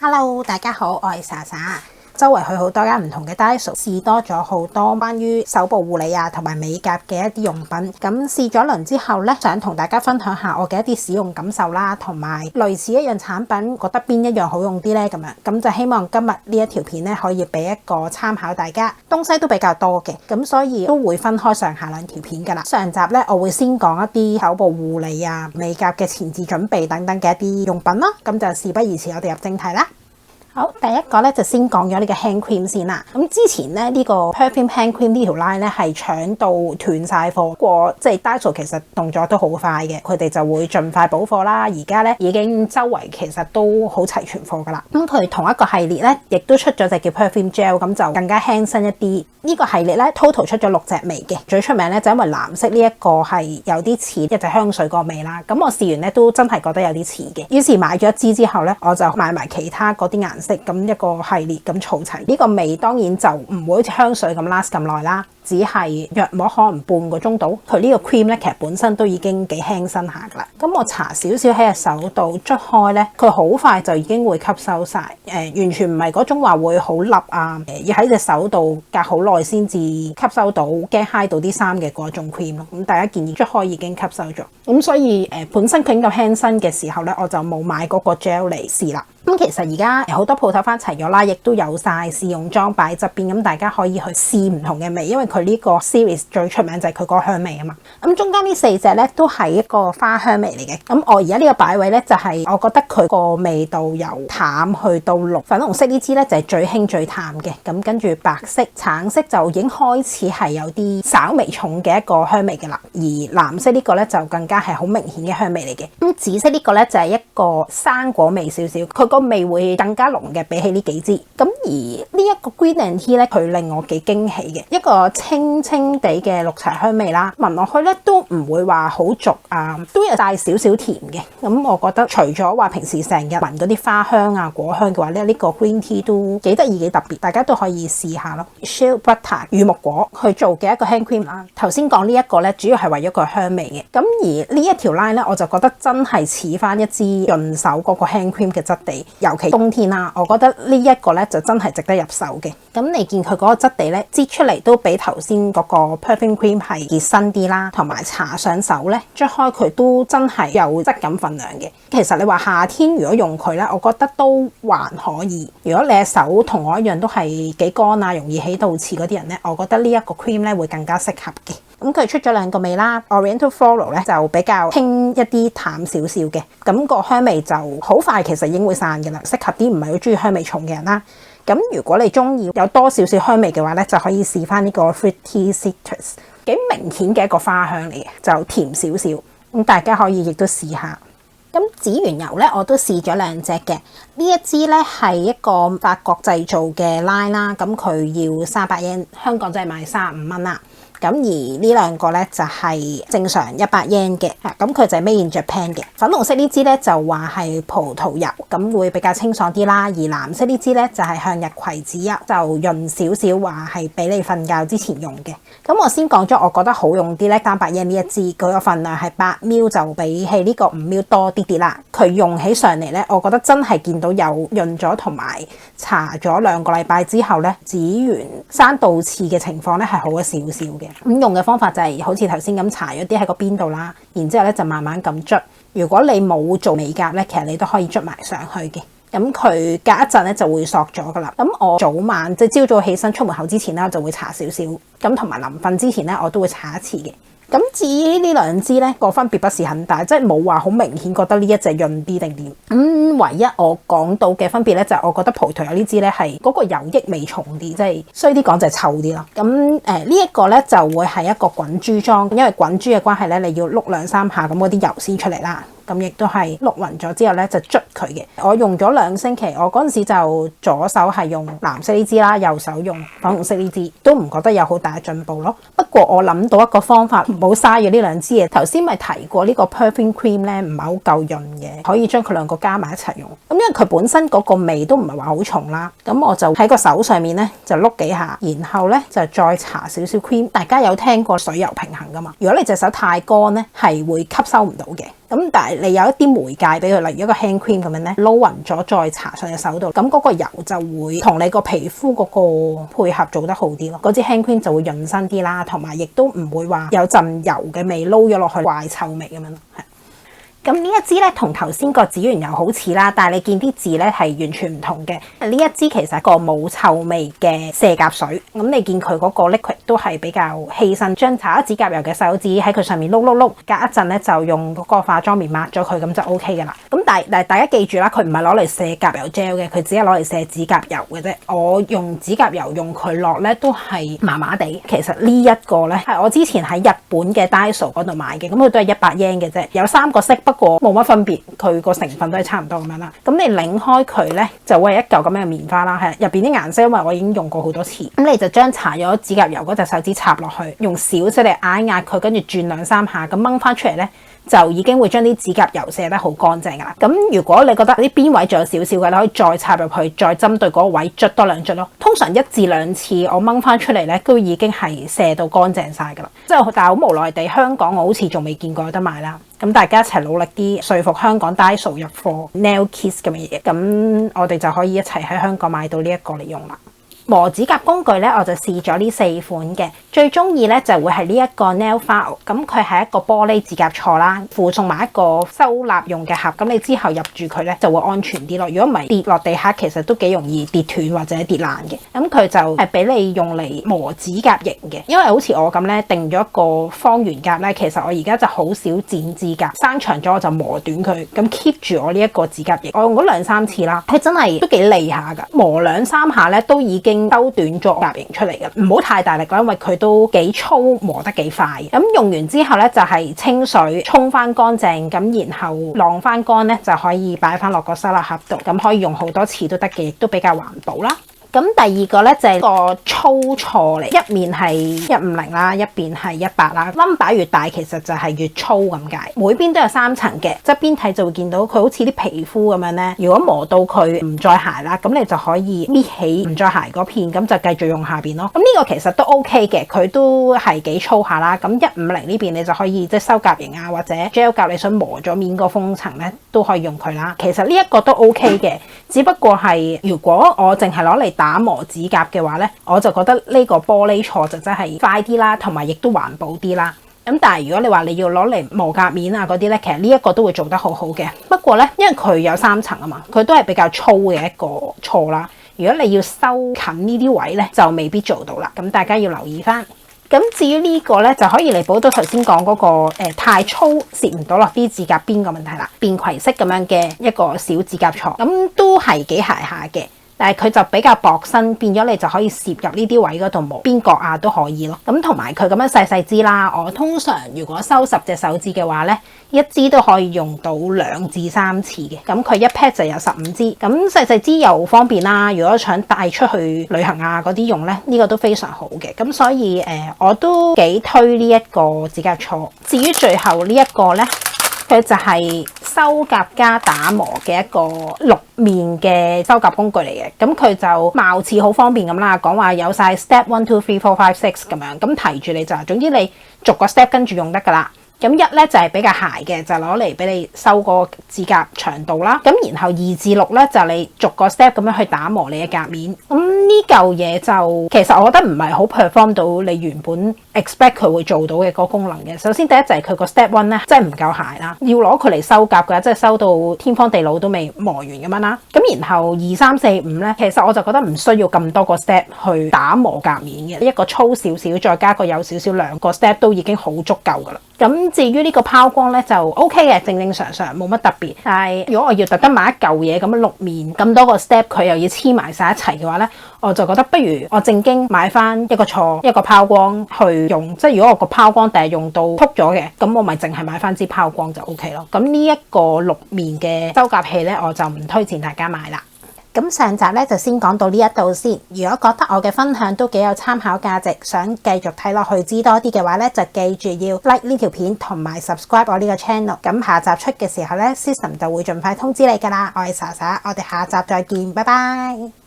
Hello， 大家好，我係莎莎。周圍去好多間唔同嘅 Daiso， 試多咗好多關於手部護理同埋美甲嘅一啲用品。咁試咗輪之後呢，想同大家分享下我嘅一啲使用感受啦，同埋類似一樣產品，覺得邊一樣好用啲呢？咁樣咁就希望今日呢一條片呢，可以俾一個參考大家。東西都比較多嘅，咁所以都會分開上下兩條片噶啦。上集呢，我會先講一啲手部護理美甲嘅前置準備等等嘅一啲用品啦。咁就事不宜遲，我哋入正題啦。好，第一個咧就先講咗呢個 hand cream 先啦。咁之前咧呢個 perfume hand cream 呢條 line 咧係搶到斷晒貨，不過即係 Daiso 其實動作都好快嘅，佢哋就會盡快補貨啦。而家咧已經周圍其實都好齊全貨噶啦。咁佢同一個系列咧，亦都出咗隻叫 perfume gel， 咁就更加輕身一啲。呢個系列咧 total 出咗6隻味嘅，最出名咧就因為藍色呢一個係有啲似一隻香水個味啦。咁我試完咧都真係覺得有啲似嘅，於是買咗一支之後咧，我就買埋其他嗰啲顏色，咁一個系列咁儲齊。呢個味當然就唔會好似香水咁 last 咁耐啦，只係約莫可能半個鐘度。佢呢個 cream 咧其實本身都已經幾輕身下噶啦。咁我搽少少喺隻手度捽開咧，佢好快就已經會吸收晒。完全唔係嗰種話會好笠要喺隻手度隔好耐先至吸收到，驚揩到啲衫嘅嗰種 cream 咯。咁大家建議捽開已經吸收咗。咁所以本身佢咁輕身嘅時候咧，我就冇買嗰個 gel 嚟試啦。咁其實而家好多鋪頭翻齊咗啦，亦都有晒試用裝擺側邊，咁大家可以去試唔同嘅味，因為佢呢個 series 最出名就係佢嗰個香味啊嘛。咁中間呢4隻咧都係一個花香味嚟嘅。咁我而家呢個擺位咧就係我覺得佢個味道由淡去到綠，粉紅色呢支咧就係最輕最淡嘅。咁跟住白色、橙色就已經開始係有啲稍微重嘅一個香味嘅啦。而藍色呢個咧就更加係好明顯嘅香味嚟嘅。咁紫色呢個咧就係一個生果味少少，佢個味會更加濃嘅，比起呢幾支。咁而呢一個 Green and Tea 咧，佢令我幾驚喜嘅，一個清清地嘅綠茶香味啦，聞落去咧都唔會話好濁都有帶少少甜嘅。咁我覺得除咗話平時成日聞嗰啲花香果香嘅話咧，呢個 Green Tea 都幾得意幾特別，大家都可以試下咯。Shea Butter 乳木果去做嘅一個 hand cream 啦。頭先講呢一個咧，主要係為咗個香味嘅。咁而呢一條 line 咧，我就覺得真係似翻一支潤手嗰個 hand cream 嘅質地。尤其冬天啦，我覺得呢一個咧就真係值得入手嘅。咁你見佢嗰個質地咧，擠出嚟都比頭先嗰個 perfume cream 係結身啲啦，同埋搽上手咧，捽開佢都真係有質感份量嘅。其實你話夏天如果用佢咧，我覺得都還可以。如果你嘅手同我一樣都係幾乾容易起倒刺嗰啲人咧，我覺得呢一個 cream 咧會更加適合嘅。咁佢出咗2個味啦 ，Oriental Floral 咧就比較輕一啲淡少少嘅，咁個香味就好快其實已經會散嘅啦，適合啲唔係好中意香味重嘅人啦。咁如果你中意有多少少香味嘅話咧，就可以試翻呢個 Fruity Citrus， 幾明顯嘅一個花香嚟嘅，就甜少少。咁大家可以亦都試下。咁指緣油咧，我都試咗2隻嘅。呢一支咧係一個法國製造嘅 line 啦，咁佢要300 yen， 香港就係賣35蚊啦。咁而呢2個咧就係正常100 yen 嘅，咁佢就係 Made in Japan 嘅。粉紅色呢支咧就話係葡萄油，咁會比較清爽啲啦。而藍色呢支咧就係向日葵籽油，就潤少少，話係俾你瞓覺之前用嘅。咁我先講咗我覺得好用啲咧，300 yen 呢一支，佢個份量係8ml，就比起呢個5ml多啲啲啦。佢用起上嚟咧，我覺得真係見到有潤咗，同埋搽咗2個禮拜之後咧，指緣生倒刺嘅情況咧係好咗少少嘅。咁用嘅方法就係好似頭先咁搽咗啲喺個邊度啦，然之後咧就慢慢咁捽。如果你冇做美甲咧，其實你都可以捽埋上去嘅。咁佢隔一陣咧就會索咗噶啦。咁我早晚即係朝早起身出門口之前啦，就會搽少少。咁同埋臨瞓之前咧，我都會搽一次嘅。咁至於呢2支咧，個分別不是很大，即係冇話好明顯覺得呢一隻潤啲定點。唯一我講到嘅分別咧，就係我覺得葡萄柚呢支咧係嗰個油益味重啲，即係衰啲講就係臭啲啦。咁呢一個咧就會係一個滾珠裝，因為滾珠嘅關係咧，你要碌2-3下咁嗰啲油先出嚟啦。咁亦都係碌勻咗之後咧，就捽佢嘅。我用咗2星期，我嗰陣時就左手係用藍色呢支啦，右手用粉紅色呢支，都唔覺得有好大嘅進步咯。不過我諗到一個方法，唔好嘥咗呢2支嘢。頭先咪提過呢個 perfume cream 咧，唔係好夠潤嘅，可以將佢2個加埋一齊用。咁因為佢本身嗰個味都唔係話好重啦，咁我就喺個手上面咧就碌幾下，然後咧就再搽少少 cream。大家有聽過水油平衡噶嘛？如果你隻手太乾咧，係會吸收唔到嘅。咁但係你有一啲媒介俾佢，例如一個 hand cream 咁樣咧，撈勻咗再搽上隻手度，咁嗰個油就會同你個皮膚嗰個配合做得好啲咯。嗰支 hand cream 就會潤身啲啦，同埋亦都唔會話有陣油嘅味撈咗落去怪臭味咁樣咯。咁呢一支咧同頭先個指緣油好似啦，但係你見啲字咧係完全唔同嘅。呢一支其實係個冇臭味嘅卸甲水，咁你見佢嗰個 liquid 都係比較稀身，將搽咗指甲油嘅手指喺佢上面碌碌碌，隔一陣咧就用嗰個化妝棉抹咗佢，咁就 OK 嘅啦。咁但係大家記住啦，佢唔係攞嚟卸甲油 gel 嘅，佢只係攞嚟卸指甲油嘅啫。我用指甲油用佢落咧都係麻麻地。其實呢一個咧係我之前喺日本嘅 Daiso 嗰度買嘅，咁佢都係100 yen嘅啫，有3個色。不過冇乜分別，佢個成分都係差唔多咁樣啦。咁你擰開佢咧，就會係一嚿咁樣嘅棉花啦。係入邊啲顏色，因為我已經用過好多次。咁你就將搽咗指甲油嗰隻手指插落去，用少少嚟壓一壓佢，跟住轉2-3下，咁掹翻出嚟咧，就已經會將啲指甲油卸得好乾淨噶啦。咁如果你覺得啲邊位仲有少少嘅，你可以再插入去，再針對嗰個位捽多2捽咯。通常1至2次我掹翻出嚟咧，都已經係卸到乾淨晒噶啦。即係但係好無奈地，香港我好似仲未見過有得賣啦。咁大家一齊努力啲，說服香港 Daiso 入貨 Nail Kiss 咁嘅嘢，咁我哋就可以一齊喺香港買到呢一個嚟用啦。磨指甲工具咧，我就試咗呢4款嘅，最中意咧就會係呢一個 Nail File， 咁佢係一個玻璃指甲銼啦，附送埋一個收納用嘅盒，咁你之後入住佢咧就會安全啲咯。如果唔係跌落地下，其實都幾容易跌斷或者跌爛嘅。咁佢就係俾你用嚟磨指甲型嘅，因為好似我咁咧定咗一個方圓甲咧，其實我而家就好少剪指甲，生長咗我就磨短佢，咁 keep 住我呢一個指甲型。我用咗2-3次啦，佢真係都幾利下噶，磨2-3下咧都已經收短咗甲型出嚟嘅，唔好太大力啦，因為佢都幾粗，磨得幾快。咁用完之後咧，就係清水沖翻乾淨，咁然後晾翻乾咧，就可以擺翻落個收納盒度，咁可以用好多次都得嘅，亦都比較環保啦。咁第二個咧就係個粗錯嚟，一面係150啦，一邊係100啦。number 越大其實就係越粗咁解。每邊都有3層嘅，側邊睇就會見到佢好似啲皮膚咁樣咧。如果磨到佢唔再鞋啦，咁你就可以搣起唔再鞋嗰片，咁就繼續用下邊咯。咁呢個其實都 OK 嘅，佢都係幾粗下啦。咁150呢邊你就可以即係收甲型啊，或者 gel 甲你想磨咗面個封層咧，都可以用佢啦。其實呢一個都 OK 嘅，只不過係如果我淨係攞嚟打磨指甲嘅話咧，我就覺得呢個玻璃銼就真係快啲啦，同埋亦都環保啲啦。咁但係如果你話你要攞嚟磨甲面啊嗰啲咧，其實呢一個都會做得好好嘅。不過咧，因為佢有3層啊嘛，佢都係比較粗嘅一個銼啦。如果你要收近呢啲位咧，就未必做到啦。咁大家要留意翻。咁至於呢個咧，就可以彌補到頭先講嗰個太粗攝唔到落啲指甲邊個問題啦。便攜式咁樣嘅一個小指甲銼，咁都係幾鞋下嘅。但係佢就比較薄身，變咗你就可以攝入呢啲位嗰度磨邊角啊都可以咯。咁同埋佢咁樣細支啦，我通常如果收10隻手指嘅話咧，一支都可以用到2至3次嘅。咁佢一 pack 就有15支，咁細支又方便啦。如果想帶出去旅行啊嗰啲用咧，呢個都非常好嘅。咁所以我都幾推呢一個指甲銼。至於最後呢一個咧，佢就係收甲加打磨嘅一個6面嘅收甲工具嚟嘅，咁佢就貌似好方便咁啦，講話有晒 step 1 2 3 4 5 6咁樣，咁提住你就，總之你逐個 step 跟住用得噶啦。咁1咧就係比較鞋嘅，就攞嚟俾你收個指甲長度啦。咁然後2至6咧就你逐個 step 咁樣去打磨你嘅甲面。咁呢嚿嘢就其實我覺得唔係好 perform 到你原本 expect 佢會做到嘅嗰個功能嘅。首先第一就係佢個 step 1咧真係唔夠鞋啦，要攞佢嚟收甲嘅話，即係收到天荒地老都未磨完咁樣啦。咁然後2、3、4、5咧，其實我就覺得唔需要咁多個 step 去打磨甲面嘅，一個粗少少再加個有少少2個 step 都已經好足夠噶啦。咁至於呢個拋光咧就 OK 嘅，正常冇乜特別。但係如果我要特登買一嚿嘢咁樣6面咁多個 step，佢又要黐埋晒一齊嘅話咧，我就覺得不如我正經買翻一個銼一個拋光去用。即係如果我個拋光第日用到禿咗嘅，咁我咪淨係買翻支拋光就 OK 咯。咁呢一個6面嘅收甲器咧，我就唔推薦大家買啦。咁上集咧就先講到呢一度先。如果覺得我嘅分享都幾有參考價值，想繼續睇落去知多啲嘅話咧，就記住要 like 呢條片同埋 subscribe 我呢個 channel。咁下集出嘅時候咧，System 就會盡快通知你噶啦。我係莎莎，我哋下集再見，拜拜。